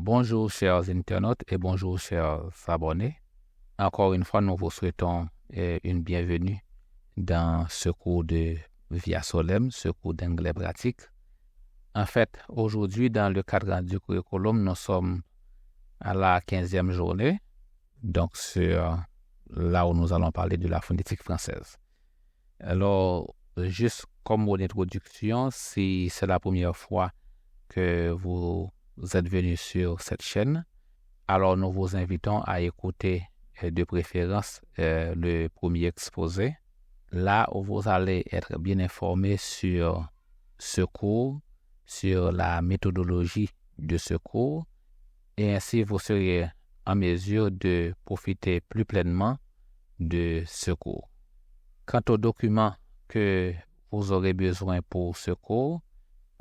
Bonjour chers internautes et bonjour chers abonnés. Encore une fois, nous vous souhaitons une bienvenue dans ce cours de Via Solem, ce cours d'anglais pratique. En fait, aujourd'hui, dans le cadre du curriculum, nous sommes à la 15e journée, donc là où nous allons parler de la phonétique française. Alors, juste comme mon introduction, si c'est la première fois que vous êtes venu sur cette chaîne, alors nous vous invitons à écouter de préférence le premier exposé, là où vous allez être bien informé sur ce cours, sur la méthodologie de ce cours, et ainsi vous serez en mesure de profiter plus pleinement de ce cours. Quant aux documents que vous aurez besoin pour ce cours,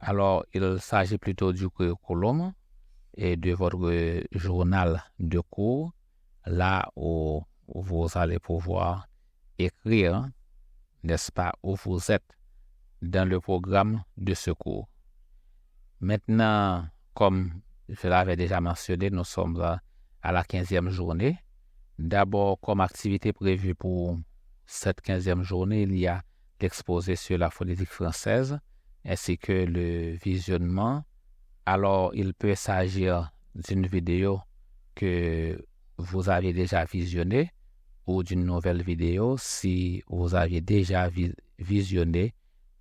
alors il s'agit plutôt du curriculum et de votre journal de cours, là où vous allez pouvoir écrire, n'est-ce pas, où vous êtes dans le programme de ce cours. Maintenant, comme je l'avais déjà mentionné, nous sommes à la 15e journée. D'abord, comme activité prévue pour cette 15e journée, il y a l'exposé sur la phonétique française ainsi que le visionnement. Alors, il peut s'agir d'une vidéo que vous avez déjà visionnée ou d'une nouvelle vidéo si vous avez déjà visionné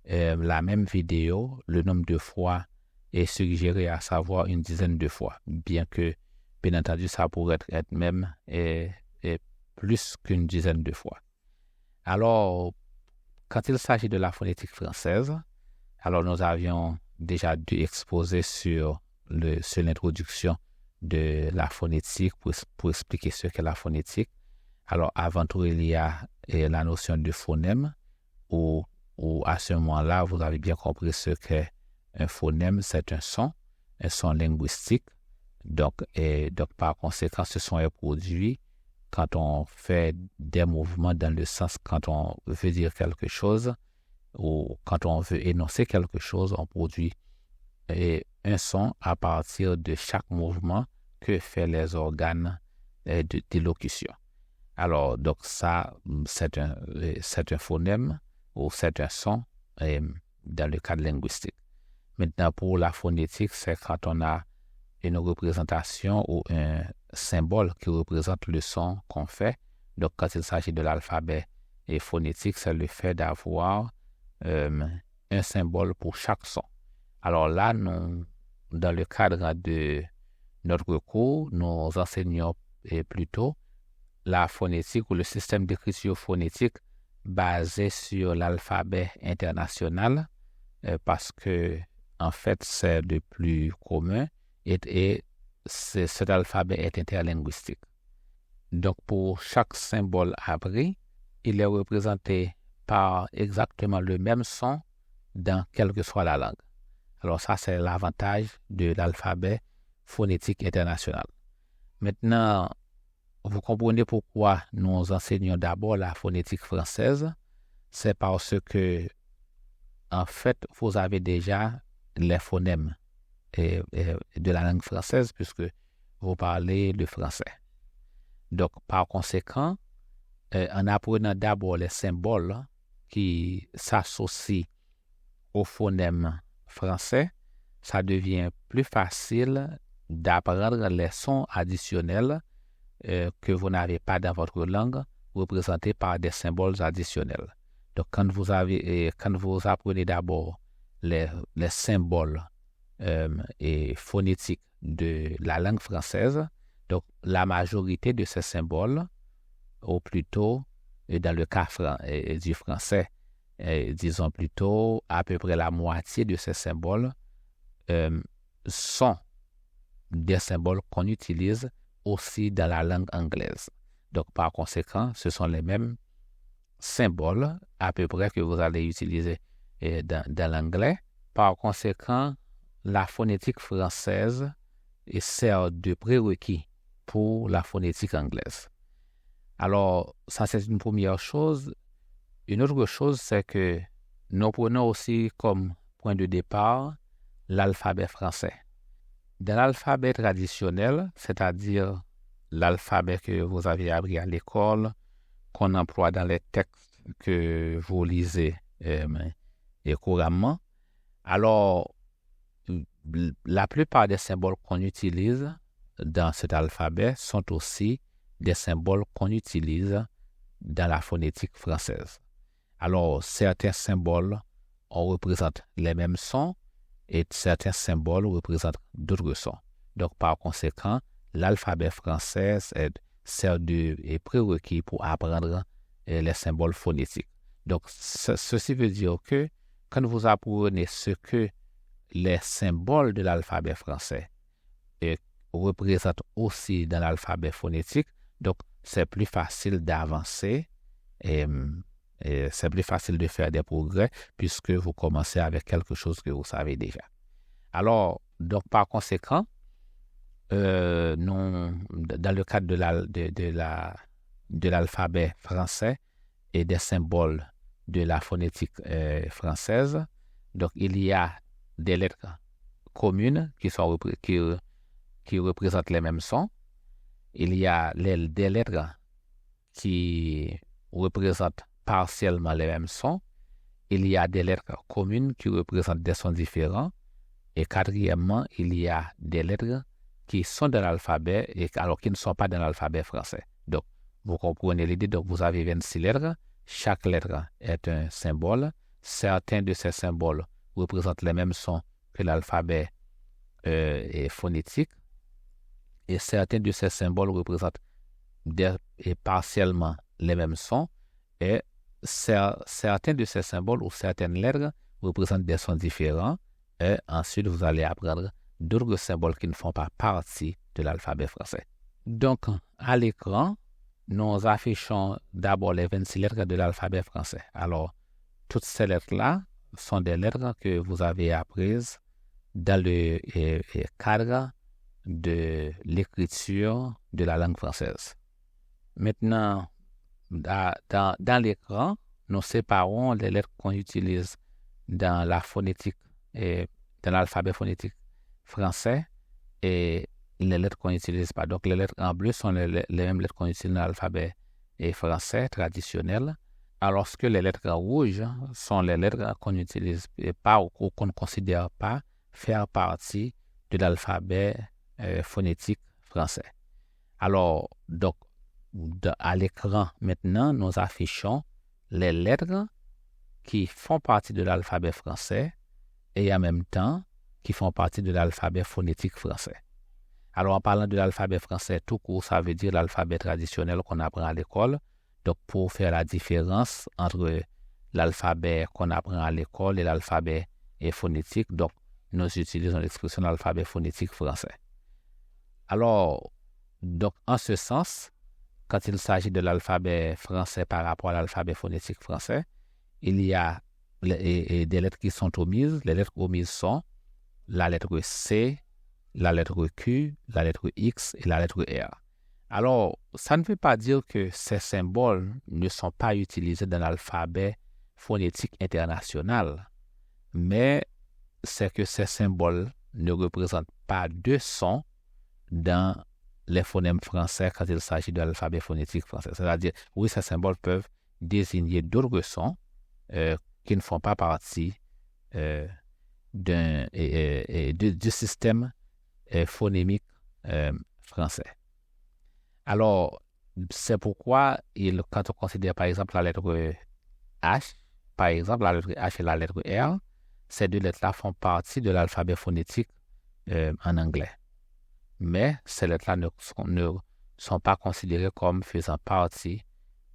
la même vidéo. Le nombre de fois est suggéré, à savoir une dizaine de fois, bien que, bien entendu, ça pourrait être même plus qu'une dizaine de fois. Alors, quand il s'agit de la phonétique française, alors nous avions déjà dû exposer sur l'introduction de la phonétique pour expliquer ce qu'est la phonétique. Alors, avant tout, il y a la notion de phonème, où à ce moment-là, vous avez bien compris ce qu'est un phonème. C'est un son linguistique. Donc, par conséquent, ce son est produit quand on fait des mouvements dans le sens, quand on veut dire quelque chose, ou quand on veut énoncer quelque chose, on produit un son à partir de chaque mouvement que fait les organes d'élocution. Alors, donc ça, c'est un phonème ou c'est un son dans le cadre linguistique. Maintenant, pour la phonétique, c'est quand on a une représentation ou un symbole qui représente le son qu'on fait. Donc, quand il s'agit de l'alphabet et phonétique, c'est le fait d'avoir un symbole pour chaque son. Alors là, dans le cadre de notre cours, nous enseignons plutôt la phonétique ou le système d'écriture phonétique basé sur l'alphabet international parce que, en fait, c'est le plus commun et cet alphabet est interlinguistique. Donc, pour chaque symbole abri, il est représenté par exactement le même son dans quelle que soit la langue. Alors ça, c'est l'avantage de l'alphabet phonétique international. Maintenant, vous comprenez pourquoi nous enseignons d'abord la phonétique française. C'est parce que, en fait, vous avez déjà les phonèmes de la langue française puisque vous parlez le français. Donc, par conséquent, en apprenant d'abord les symboles qui s'associent au phonème français, ça devient plus facile d'apprendre les sons additionnels que vous n'avez pas dans votre langue, représentés par des symboles additionnels. Donc, quand vous apprenez d'abord les symboles et phonétiques de la langue française, donc la majorité de ces symboles, ou plutôt dans le cas du français, disons plutôt à peu près la moitié de ces symboles sont des symboles qu'on utilise aussi dans la langue anglaise. Donc, par conséquent, ce sont les mêmes symboles à peu près que vous allez utiliser dans l'anglais. Par conséquent, la phonétique française sert de prérequis pour la phonétique anglaise. Alors, ça c'est une première chose. Une autre chose, c'est que nous prenons aussi comme point de départ l'alphabet français. Dans l'alphabet traditionnel, c'est-à-dire l'alphabet que vous avez appris à l'école, qu'on emploie dans les textes que vous lisez et couramment, alors la plupart des symboles qu'on utilise dans cet alphabet sont aussi des symboles qu'on utilise dans la phonétique française. Alors, certains symboles représentent les mêmes sons et certains symboles représentent d'autres sons. Donc, par conséquent, l'alphabet français sert de prérequis pour apprendre les symboles phonétiques. Donc, ceci veut dire que quand vous apprenez ce que les symboles de l'alphabet français représentent aussi dans l'alphabet phonétique, donc c'est plus facile d'avancer et c'est plus facile de faire des progrès puisque vous commencez avec quelque chose que vous savez déjà. Alors, donc par conséquent, dans le cadre de l'alphabet français et des symboles de la phonétique française, donc il y a des lettres communes qui représentent les mêmes sons. Il y a des lettres qui représentent partiellement les mêmes sons. Il y a des lettres communes qui représentent des sons différents. Et quatrièmement, il y a des lettres qui sont dans l'alphabet alors qui ne sont pas dans l'alphabet français. Donc, vous comprenez l'idée. Donc, vous avez 26 lettres. Chaque lettre est un symbole. Certains de ces symboles représentent les mêmes sons que l'alphabet phonétique. Et certains de ces symboles représentent partiellement les mêmes sons. Et certains de ces symboles ou certaines lettres représentent des sons différents. Et ensuite, vous allez apprendre d'autres symboles qui ne font pas partie de l'alphabet français. Donc, à l'écran, nous affichons d'abord les 26 lettres de l'alphabet français. Alors, toutes ces lettres-là sont des lettres que vous avez apprises dans le cadre de l'écriture de la langue française. Maintenant, dans l'écran, nous séparons les lettres qu'on utilise dans la phonétique et dans l'alphabet phonétique français et les lettres qu'on n'utilise pas. Donc, les lettres en bleu sont les mêmes lettres qu'on utilise dans l'alphabet français traditionnel, alors que les lettres en rouge sont les lettres qu'on n'utilise pas ou qu'on ne considère pas faire partie de l'alphabet phonétique français. Alors, donc, à l'écran, maintenant, nous affichons les lettres qui font partie de l'alphabet français et en même temps qui font partie de l'alphabet phonétique français. Alors, en parlant de l'alphabet français, tout court, ça veut dire l'alphabet traditionnel qu'on apprend à l'école. Donc, pour faire la différence entre l'alphabet qu'on apprend à l'école et l'alphabet phonétique, donc, nous utilisons l'expression l'alphabet phonétique français. Alors, donc, en ce sens, quand il s'agit de l'alphabet français par rapport à l'alphabet phonétique français, il y a des lettres qui sont omises. Les lettres omises sont la lettre C, la lettre Q, la lettre X et la lettre R. Alors, ça ne veut pas dire que ces symboles ne sont pas utilisés dans l'alphabet phonétique international, mais c'est que ces symboles ne représentent pas de son dans les phonèmes français quand il s'agit de l'alphabet phonétique français. C'est-à-dire, oui, ces symboles peuvent désigner d'autres sons qui ne font pas partie du système phonémique français. Alors, c'est pourquoi quand on considère par exemple la lettre H, par exemple la lettre H et la lettre R, ces deux lettres-là font partie de l'alphabet phonétique en anglais. Mais ces lettres-là ne sont pas considérées comme faisant partie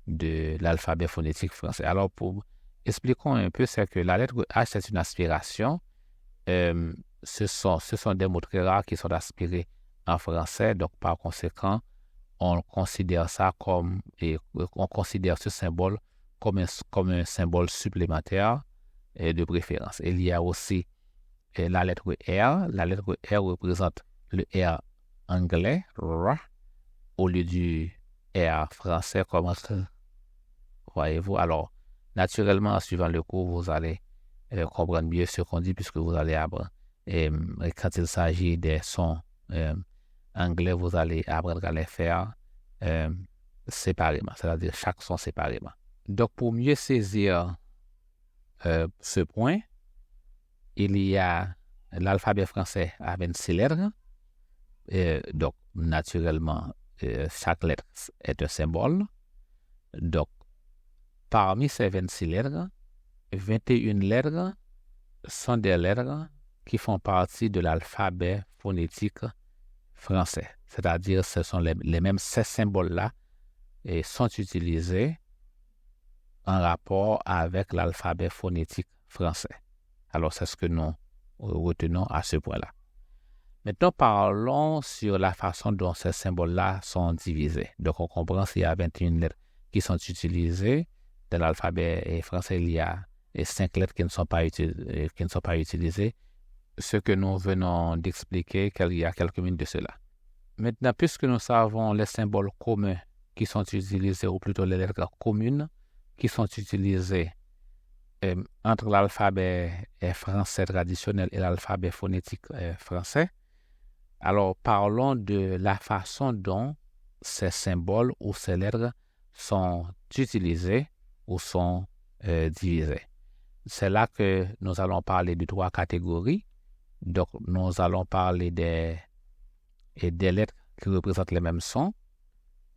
de l'alphabet phonétique français. Alors, expliquons un peu, c'est que la lettre H, c'est une aspiration. Ce sont des mots très rares qui sont aspirés en français. Donc, par conséquent, on considère ce symbole comme un symbole supplémentaire de préférence. Il y a aussi la lettre R. La lettre R représente le R anglais, R, au lieu du R français comme voyez-vous. Alors, naturellement, en suivant le cours, vous allez comprendre mieux ce qu'on dit puisque vous allez quand il s'agit des sons anglais, vous allez apprendre à les faire séparément, c'est-à-dire chaque son séparément. Donc, pour mieux saisir ce point, il y a l'alphabet français à 26 lettres. Donc, naturellement, chaque lettre est un symbole. Donc, parmi ces 26 lettres, 21 lettres sont des lettres qui font partie de l'alphabet phonétique français. C'est-à-dire, ce sont ces symboles-là et sont utilisés en rapport avec l'alphabet phonétique français. Alors, c'est ce que nous retenons à ce point-là. Maintenant, parlons sur la façon dont ces symboles-là sont divisés. Donc, on comprend qu'il y a 21 lettres qui sont utilisées. Dans l'alphabet français, il y a 5 lettres qui ne sont pas utilisées. Ce que nous venons d'expliquer il y a quelques minutes de cela. Maintenant, puisque nous savons les symboles communs qui sont utilisés, ou plutôt les lettres communes qui sont utilisées entre l'alphabet français traditionnel et l'alphabet phonétique français, alors parlons de la façon dont ces symboles ou ces lettres sont utilisés ou sont divisés. C'est là que nous allons parler de 3 catégories. Donc, nous allons parler des lettres qui représentent les mêmes sons.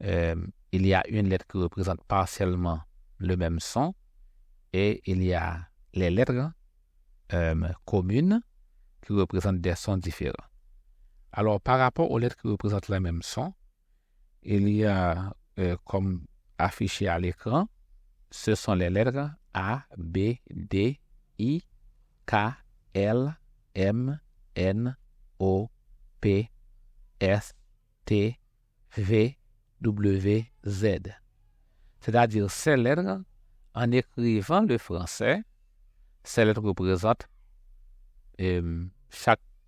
Il y a une lettre qui représente partiellement le même son et il y a les lettres communes qui représentent des sons différents. Alors, par rapport aux lettres qui représentent le même son, il y a, comme affiché à l'écran, ce sont les lettres A, B, D, I, K, L, M, N, O, P, S, T, V, W, Z. C'est-à-dire, ces lettres, en écrivant le français, ces lettres représentent,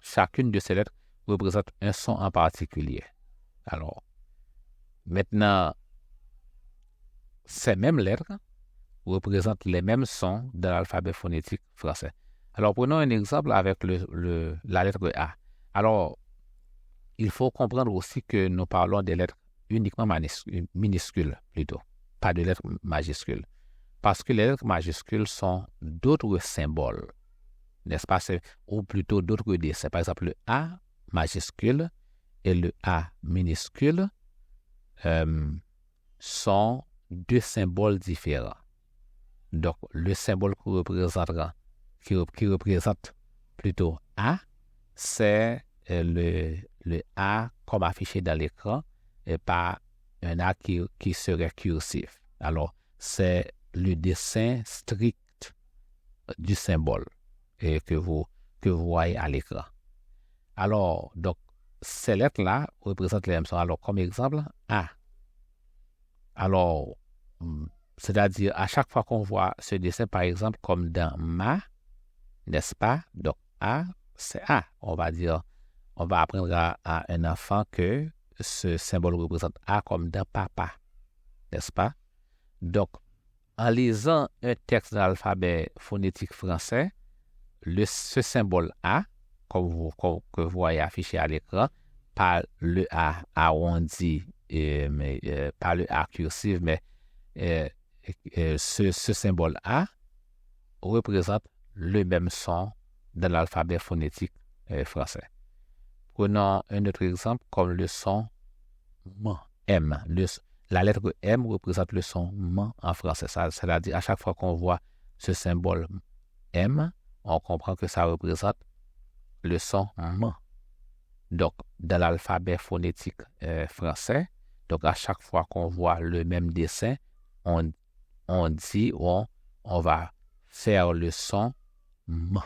chacune de ces lettres représente un son en particulier. Alors, maintenant, ces mêmes lettres représentent les mêmes sons dans l'alphabet phonétique français. Alors, prenons un exemple avec la lettre A. Alors, il faut comprendre aussi que nous parlons des lettres uniquement minuscules, plutôt, pas de lettres majuscules. Parce que les lettres majuscules sont d'autres symboles, n'est-ce pas? Ou plutôt d'autres dessins. Par exemple, le A majuscule et le A minuscule sont 2 symboles différents. Donc, le symbole qui représente plutôt A, c'est le A comme affiché dans l'écran et pas un A qui serait cursif. Alors, c'est le dessin strict du symbole que vous voyez à l'écran. Alors, donc, ces lettres-là représentent les mêmes sons. Alors, comme exemple, A. Alors, c'est-à-dire, à chaque fois qu'on voit ce dessin, par exemple, comme dans ma, n'est-ce pas? Donc, A, c'est A. On va apprendre à un enfant que ce symbole représente A comme dans papa, n'est-ce pas? Donc, en lisant un texte dans l'alphabet phonétique français, ce symbole A, que vous voyez affiché à l'écran, pas le A arrondi, pas le A cursif, mais ce symbole A représente le même son dans l'alphabet phonétique français. Prenons un autre exemple comme le son M. La lettre M représente le son M en français. C'est-à-dire, à chaque fois qu'on voit ce symbole M, on comprend que ça représente le son M. Donc, dans l'alphabet phonétique français, donc à chaque fois qu'on voit le même dessin, on va faire le son M.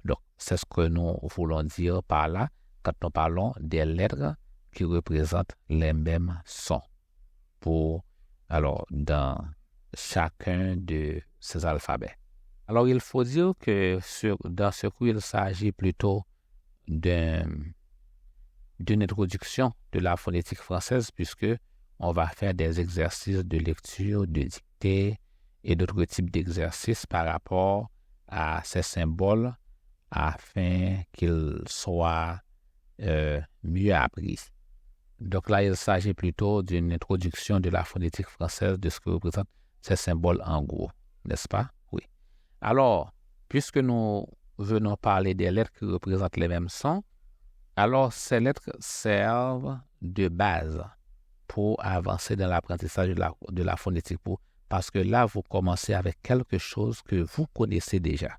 Donc, c'est ce que nous voulons dire par là quand nous parlons des lettres qui représentent les mêmes sons dans chacun de ces alphabets. Alors, il faut dire que dans ce cours, il s'agit plutôt d'une introduction de la phonétique française puisque on va faire des exercices de lecture, de dictée et d'autres types d'exercices par rapport à ces symboles afin qu'ils soient mieux appris. Donc là, il s'agit plutôt d'une introduction de la phonétique française, de ce que représentent ces symboles en gros, n'est-ce pas? Oui. Alors, puisque nous venons parler des lettres qui représentent les mêmes sons, alors ces lettres servent de base pour avancer dans l'apprentissage de la phonétique, parce que là, vous commencez avec quelque chose que vous connaissez déjà,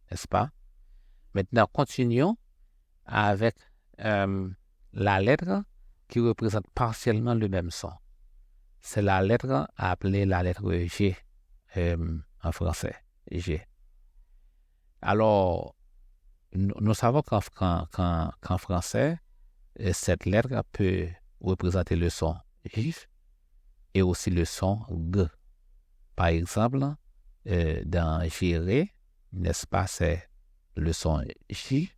n'est-ce pas? Maintenant, continuons avec la lettre qui représente partiellement le même son. C'est la lettre appelée la lettre G en français, G. Alors, nous savons qu'en français, cette lettre peut représenter le son J et aussi le son G. Par exemple, dans gérer, n'est-ce pas, c'est le son J,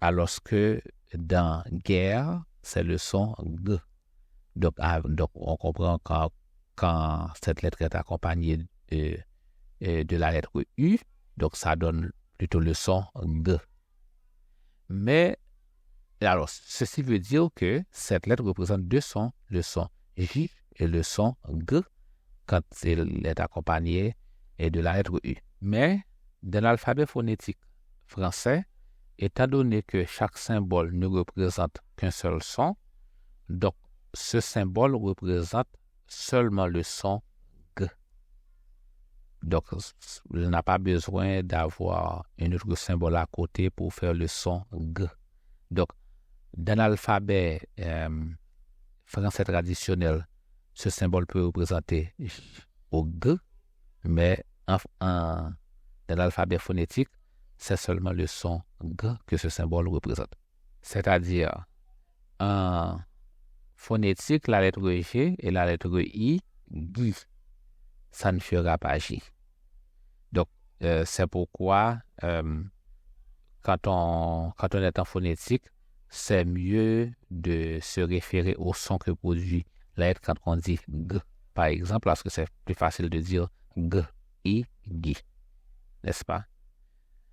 alors que dans guerre, c'est le son G. Donc on comprend quand cette lettre est accompagnée de la lettre U, donc ça donne plutôt le son G. Mais, alors, ceci veut dire que cette lettre représente deux sons, le son J et le son G, quand elle est accompagnée de la lettre U. Mais, dans l'alphabet phonétique français, étant donné que chaque symbole ne représente qu'un seul son, donc ce symbole représente seulement le son G. Donc, il n'a pas besoin d'avoir un autre symbole à côté pour faire le son G. Donc, dans l'alphabet français traditionnel, ce symbole peut représenter au G, mais dans l'alphabet phonétique, c'est seulement le son G que ce symbole représente. C'est-à-dire, en phonétique, la lettre G et la lettre I, G, ça ne fera pas J. Donc, c'est pourquoi, quand on est en phonétique, c'est mieux de se référer au son que produit la lettre quand on dit G, par exemple, parce que c'est plus facile de dire G, I, G, n'est-ce pas?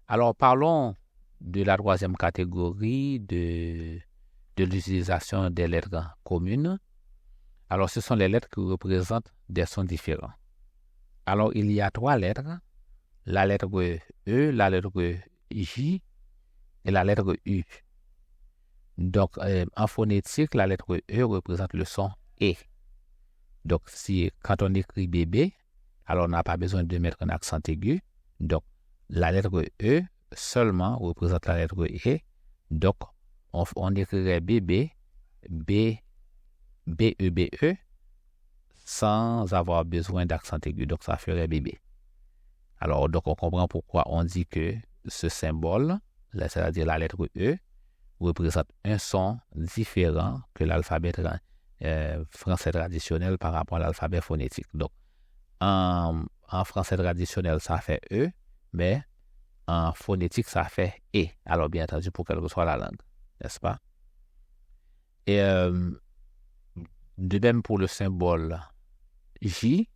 Alors, parlons de la troisième catégorie de l'utilisation des lettres communes. Alors, ce sont les lettres qui représentent des sons différents. Alors, il y a trois lettres, la lettre E, la lettre J et la lettre U. Donc, en phonétique, la lettre E représente le son E. Donc, quand on écrit bébé, alors on n'a pas besoin de mettre un accent aigu. Donc, la lettre E seulement représente la lettre E. Donc, on écrirait bébé, B-E-B-E, sans avoir besoin d'accent aigu. Donc, ça ferait bébé. Alors, donc, on comprend pourquoi on dit que ce symbole, c'est-à-dire la lettre E, représente un son différent que l'alphabet français traditionnel par rapport à l'alphabet phonétique. Donc, en français traditionnel, ça fait E, mais en phonétique, ça fait E. Alors, bien entendu, pour quelle que soit la langue, n'est-ce pas? Et de même pour le symbole J,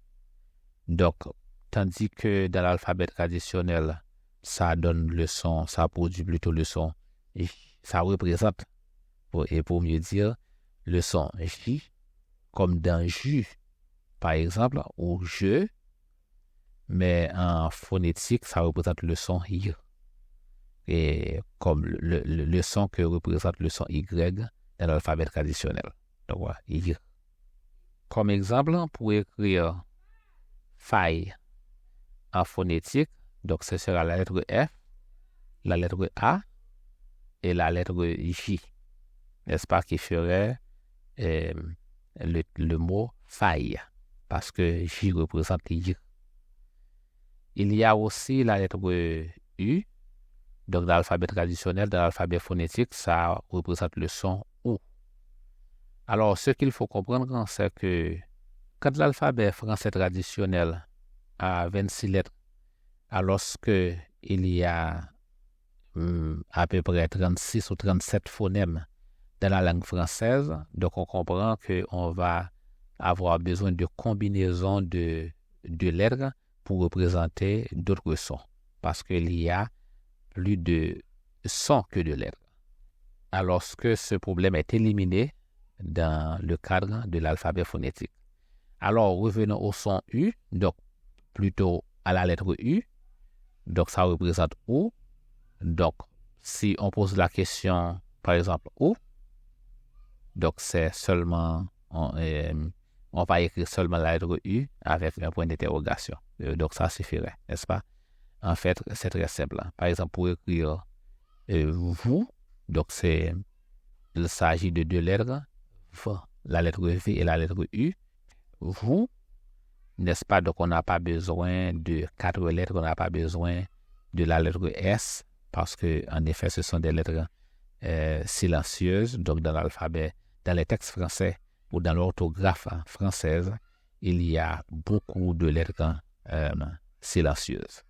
donc, tandis que dans l'alphabet traditionnel, ça donne le son, ça produit plutôt le son J, ça représente, pour mieux dire, le son J, comme dans J, par exemple, ou je, mais en phonétique, ça représente le son Y. Et comme le son que représente le son Y dans l'alphabet traditionnel. Donc voilà, Y. Comme exemple, pour écrire faille en phonétique, donc ce sera la lettre F, la lettre A et la lettre J, n'est-ce pas, qui ferait le mot faille, parce que J représente Y. Il y a aussi la lettre U, donc dans l'alphabet traditionnel, dans l'alphabet phonétique, ça représente le son OU. Alors, ce qu'il faut comprendre, c'est que quand l'alphabet français traditionnel a 26 lettres, alors qu'il y a à peu près 36 ou 37 phonèmes dans la langue française, donc on comprend qu'on va avoir besoin de combinaisons de lettres pour représenter d'autres sons, parce qu'il y a plus de sons que de lettres. Alors que ce problème est éliminé dans le cadre de l'alphabet phonétique. Alors, revenons au son U, donc plutôt à la lettre U. Donc, ça représente OU. Donc, si on pose la question, par exemple, OU, donc c'est seulement, on va écrire seulement la lettre U avec un point d'interrogation. Donc, ça suffirait, n'est-ce pas? En fait, c'est très simple. Par exemple, pour écrire vous, donc il s'agit de deux lettres, la lettre V et la lettre U. Vous, n'est-ce pas? Donc, on n'a pas besoin de 4 lettres, on n'a pas besoin de la lettre S, parce que en effet, ce sont des lettres silencieuses. Donc, dans l'alphabet, dans les textes français ou dans l'orthographe française, il y a beaucoup de lettres silencieuses.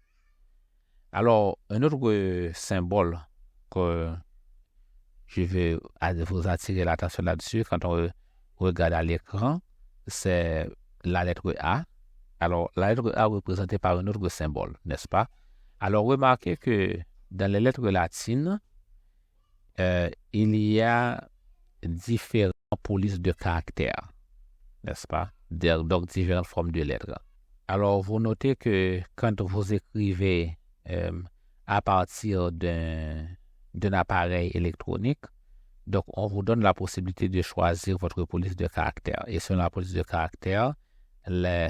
Alors, un autre symbole que je vais vous attirer l'attention là-dessus quand on regarde à l'écran, c'est la lettre A. Alors, la lettre A représentée par un autre symbole, n'est-ce pas? Alors, remarquez que dans les lettres latines, il y a différentes polices de caractères, n'est-ce pas? Donc, différentes formes de lettres. Alors, vous notez que quand vous écrivez à partir d'un appareil électronique, donc on vous donne la possibilité de choisir votre police de caractères. Et selon la police de caractères,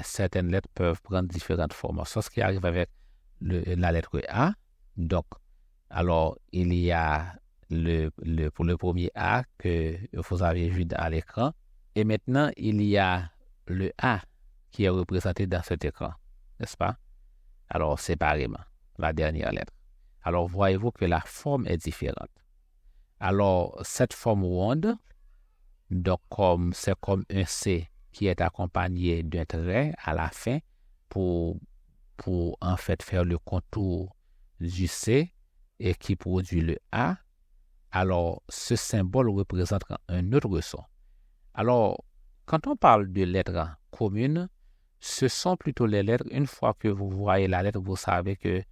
certaines lettres peuvent prendre différentes formes. C'est ce qui arrive avec la lettre A. Donc, alors, il y a pour le premier A que vous avez vu à l'écran. Et maintenant, il y a le A qui est représenté dans cet écran, n'est-ce pas? Alors, séparément, la dernière lettre. Alors, voyez-vous que la forme est différente. Alors, cette forme ronde, donc c'est comme un C qui est accompagné d'un trait à la fin pour en fait faire le contour du C et qui produit le A. Alors, ce symbole représente un autre son. Alors, quand on parle de lettres communes, ce sont plutôt les lettres. Une fois que vous voyez la lettre, vous savez que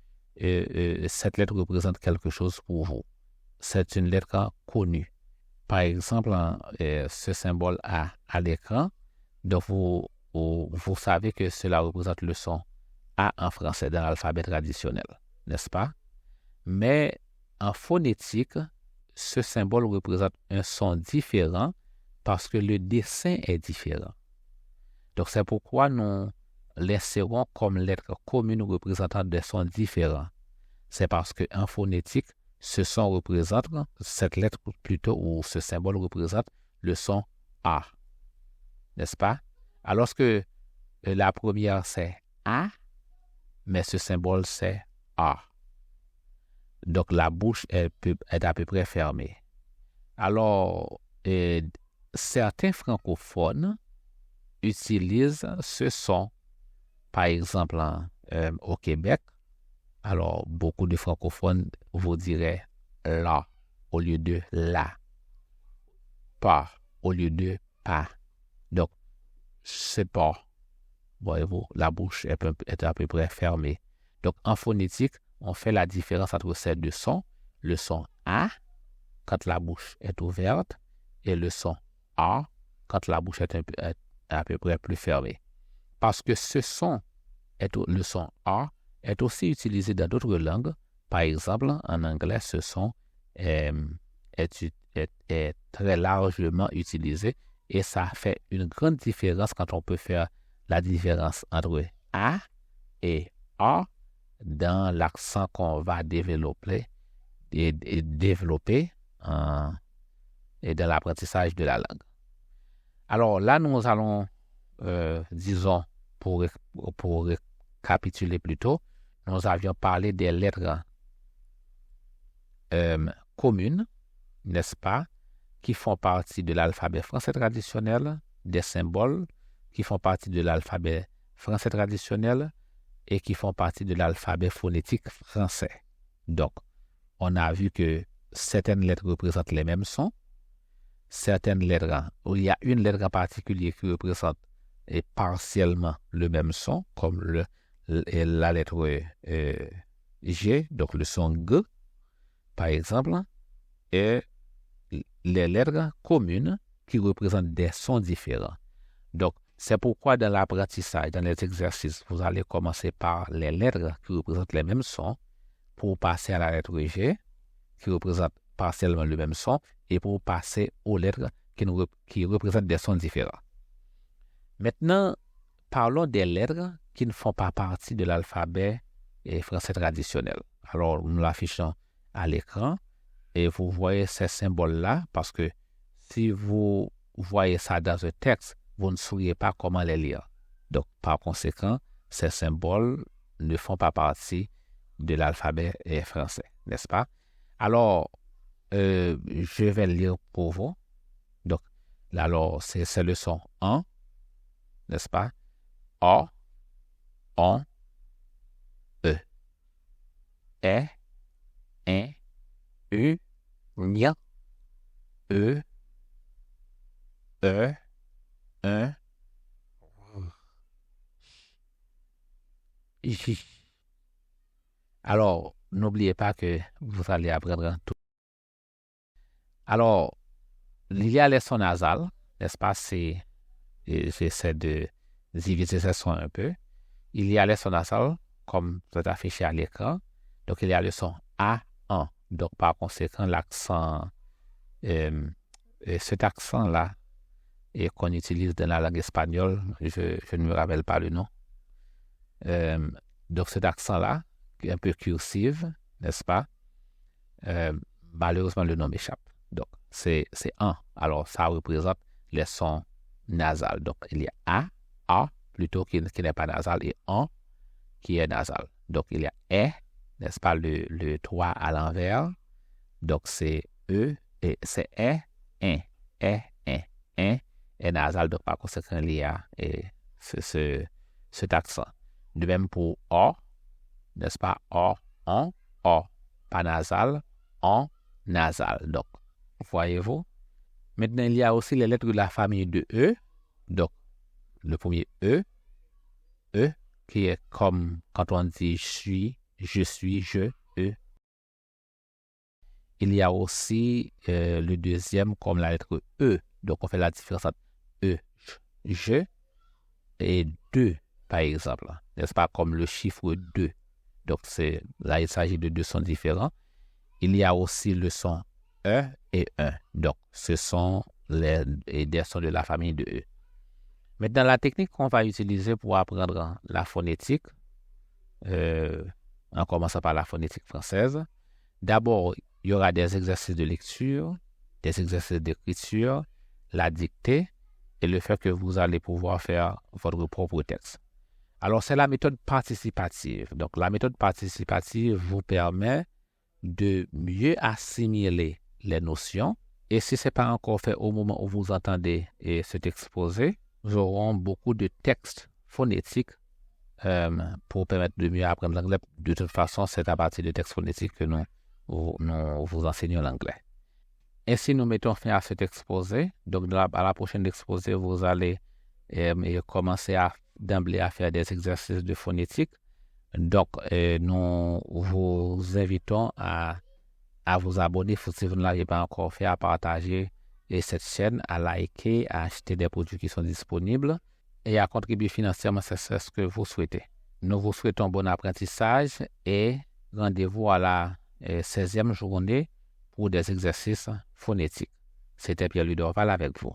cette lettre représente quelque chose pour vous. C'est une lettre connue. Par exemple, ce symbole A à l'écran, donc vous savez que cela représente le son A en français dans l'alphabet traditionnel, n'est-ce pas? Mais en phonétique, ce symbole représente un son différent parce que le dessin est différent. Donc, c'est pourquoi nous l'insérons comme lettre commune représentant des sons différents. C'est parce qu'en phonétique, ce son représente, cette lettre plutôt, ou ce symbole représente le son A. N'est-ce pas? Alors que la première, c'est A, mais ce symbole, c'est A. Donc, la bouche est à peu près fermée. Alors, certains francophones utilisent ce son, par exemple, au Québec. Alors, beaucoup de francophones vous diraient la au lieu de la, pas au lieu de pas. Donc, c'est pas. Voyez-vous, la bouche est à peu près fermée. Donc, en phonétique, on fait la différence entre ces deux sons. Le son A, quand la bouche est ouverte, et le son A, quand la bouche est à peu près plus fermée. Parce que ce son, le son A, est aussi utilisé dans d'autres langues. Par exemple, en anglais, ce son est très largement utilisé et ça fait une grande différence quand on peut faire la différence entre A et A dans l'accent qu'on va développer et dans l'apprentissage de la langue. Alors là, nous allons, disons, pour récapituler plutôt, nous avions parlé des lettres communes, n'est-ce pas, qui font partie de l'alphabet français traditionnel, des symboles qui font partie de l'alphabet français traditionnel et qui font partie de l'alphabet phonétique français. Donc, on a vu que certaines lettres représentent les mêmes sons, certaines lettres, où il y a une lettre en particulier qui représente partiellement le même son, comme la lettre G, donc le son G, par exemple, est les lettres communes qui représentent des sons différents. Donc, c'est pourquoi dans l'apprentissage, dans les exercices, vous allez commencer par les lettres qui représentent les mêmes sons pour passer à la lettre G, qui représente partiellement le même son, et pour passer aux lettres qui représentent des sons différents. Maintenant, parlons des lettres qui ne font pas partie de l'alphabet français traditionnel. Alors, nous l'affichons à l'écran et vous voyez ces symboles-là parce que si vous voyez ça dans un texte, vous ne sauriez pas comment les lire. Donc, par conséquent, ces symboles ne font pas partie de l'alphabet français, n'est-ce pas? Alors, je vais le lire pour vous. Donc, là, alors, c'est le son en, n'est-ce pas? O, on, e, e, u, ñ, e, un, j. Alors, n'oubliez pas que vous allez apprendre tout. Alors, il y a les sons nasales, n'est-ce pas? J'essaie de diviser ces sons un peu. Il y a les sons nasales, comme c'est affiché à l'écran. Donc, il y a le son A, en. Donc, par conséquent, l'accent, cet accent-là, et qu'on utilise dans la langue espagnole, je ne me rappelle pas le nom. Donc, cet accent-là, qui est un peu cursif, n'est-ce pas? Malheureusement, le nom m'échappe. Donc, c'est en. Alors, ça représente les sons nasales. Donc, il y a A plutôt qui n'est pas nasal, et en qui est nasal. Donc, il y a n'est-ce pas, le 3 à l'envers. Donc, c'est E, et c'est un, est nasal. Donc, par conséquent, il y a cet accent. De même pour O, n'est-ce pas, O, pas nasal, en, nasal. Donc, voyez-vous? Maintenant, il y a aussi les lettres de la famille de E. Donc, le premier E, qui est comme quand on dit je suis, je, E. Il y a aussi le deuxième comme la lettre E. Donc, on fait la différence entre E, je, et 2, par exemple. N'est-ce pas? Comme le chiffre 2. Donc, là, il s'agit de deux sons différents. Il y a aussi le son E et 1. Donc, ce sont des sons de la famille de E. Maintenant, la technique qu'on va utiliser pour apprendre la phonétique, en commençant par la phonétique française, d'abord, il y aura des exercices de lecture, des exercices d'écriture, la dictée et le fait que vous allez pouvoir faire votre propre texte. Alors, c'est la méthode participative. Donc, la méthode participative vous permet de mieux assimiler les notions. Et si ce n'est pas encore fait au moment où vous entendez cet exposé, nous aurons beaucoup de textes phonétiques pour permettre de mieux apprendre l'anglais. De toute façon, c'est à partir de textes phonétiques que nous vous enseignons l'anglais. Ainsi, nous mettons fin à cet exposé. Donc, à la prochaine exposé, vous allez commencer d'emblée à faire des exercices de phonétique. Donc, nous vous invitons à vous abonner si vous ne l'avez pas encore fait, à partager cette chaîne, à liker, à acheter des produits qui sont disponibles et à contribuer financièrement si c'est ce que vous souhaitez. Nous vous souhaitons bon apprentissage et rendez-vous à la 16e journée pour des exercices phonétiques. C'était Pierre-Louis Dorval avec vous.